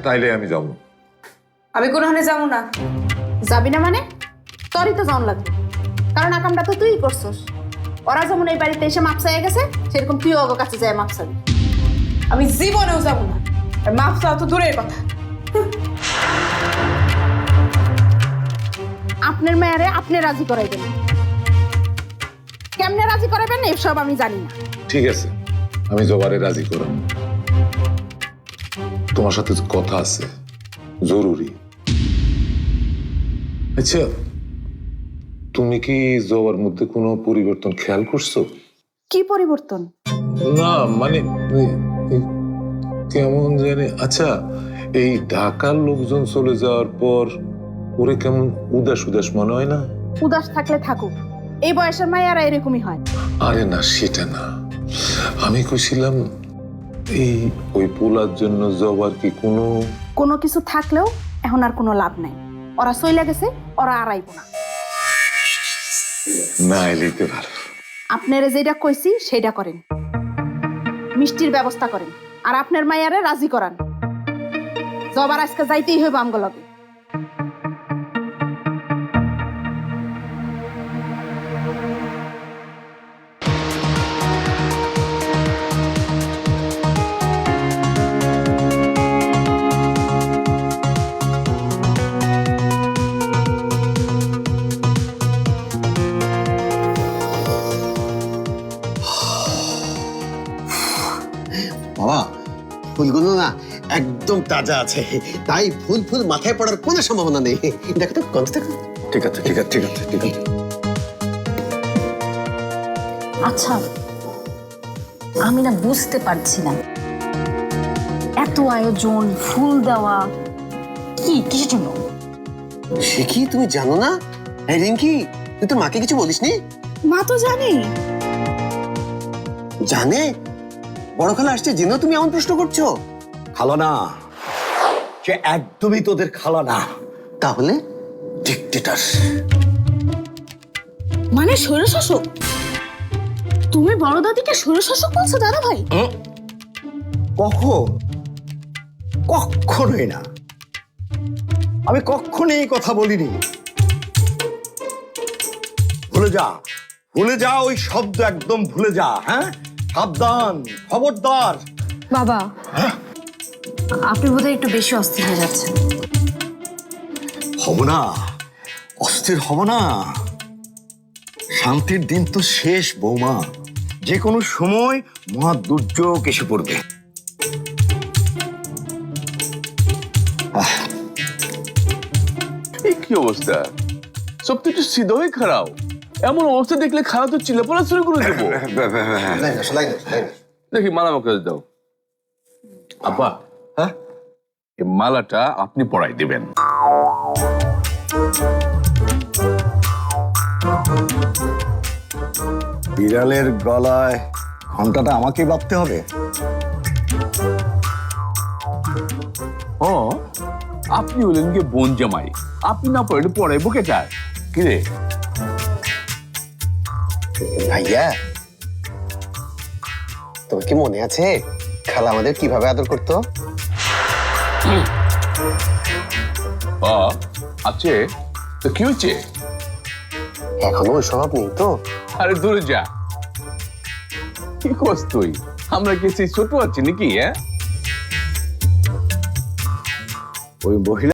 তাইলে আমি যাবো। আমি কোনখানে যাবো না। যাবি না মানে? তোরই তো যাওয়ান লাগবে, কারণ আকামটা তো তুই করছস। ওরা যেমন এই বাড়িতে এসে মাপ চাইয়া গেছে, সেরকম তুই ওর কাছে যায় মাপ চাবি। আমি জীবনেও যাবো না। আর মাফ চাওয়া তো দূরের কথা। আপনার মেয়ারে আপনি রাজি করাইবেন, কেমনে রাজি করাবেন এসব আমি জানি না। ঠিক আছে, আমি জবারে রাজি করব। তোমার সাথে কথা আছে, জরুরি। আচ্ছা, তুমি কি জবার মধ্যে কোনো পরিবর্তন খেয়াল করছো? কি পরিবর্তন? না মানে কেমন জানি। আচ্ছা, এই ঢাকার লোকজন চলে যাওয়ার পর ওরে কেমন উদাস উদাস মনে হয় না? উদাস থাকলে থাকুক, এই বয়সের মায়েরা এরকমই হয়। আরে না, সেটা না। আমি কইছিলাম এই ওই পোলার জন্য জবার কি কোনো কিছু থাকলেও এখন আর কোনো লাভ নাই। ওরা চইলা গেছে, ওরা আর আইব না। না এলিতে ভালো। আপনারা যেটা কইছি সেটা করেন, মিষ্টির ব্যবস্থা করেন, আর আপনার মায়ারে রাজি করান। জবার আজকে যাইতেই হইব আমগো লগে। বাবা, ফুলগুলো না একদম তাজা আছে, তাই ফুল ফুল মাথায় পড়ার কোনো সম্ভাবনা নেই। দেখো তো, গন্ধ দেখো। ঠিক আছে, ঠিক আছে, ঠিক আছে, ঠিক আছে। আচ্ছা, আমি না বুঝতে পারছি না, এত আয়োজন, ফুল দেওয়া, কিসের জন্য? সে কি তুমি জানো না? এই রিঙ্কি, তুই তোর মাকে কিছু বলিসনি? মা তো জানে। জানে? বড় খালা আসছে জেনেও তুমি এমন প্রশ্ন করছো? খালা না, সে একদমই তোদের খালা না, তাহলে ডিক্টেটর। মানে স্বৈরশাসক? তুমি বড় দাদিকে স্বৈরশাসক বলছো দাদা ভাই? কখনোই না, আমি কখনোই এই কথা বলিনি। ভুলে যা, ভুলে যা, ওই শব্দ একদম ভুলে যা। হ্যাঁ, সাবধান, খবরদার। বাবা, আপনি বোধহয় একটু বেশি অস্থির হয়ে যাচ্ছেন। হব না, অস্থির হব না। শান্তির দিন তো শেষ বৌমা, যে কোনো সময় মহা দুর্যোগ এসে পড়বে। এই কি অবস্থা? সব তো একটু সিধা হয়ে খারাপ। এমন অবস্থা দেখলে খারাপ তো চিল্লাপালা শুরু করে দেবো। দেখি মালা আমাকে দাও। আব্বা, হ্যাঁ, এই মালাটা আপনি পরাই দিবেন। বিড়ালের গলায় ঘন্টাটা আমাকেই বাঁধতে হবে? ও, আপনি হলেন গিয়ে বোন জামাই, আপনি না পড়ে পড়াইবো কে চায়? কি রে ভাইয়া, তোমার কি মনে আছে খালা আমাদের কিভাবে আদর করতো? আছে তো কি হয়েছে? এখনো ওই স্বভাব নেই তো? আরে দূরে যা, কি করছ তুই? আমরা কি সেই ছোট আছি নাকি? হ্যাঁ, ওই মহিলা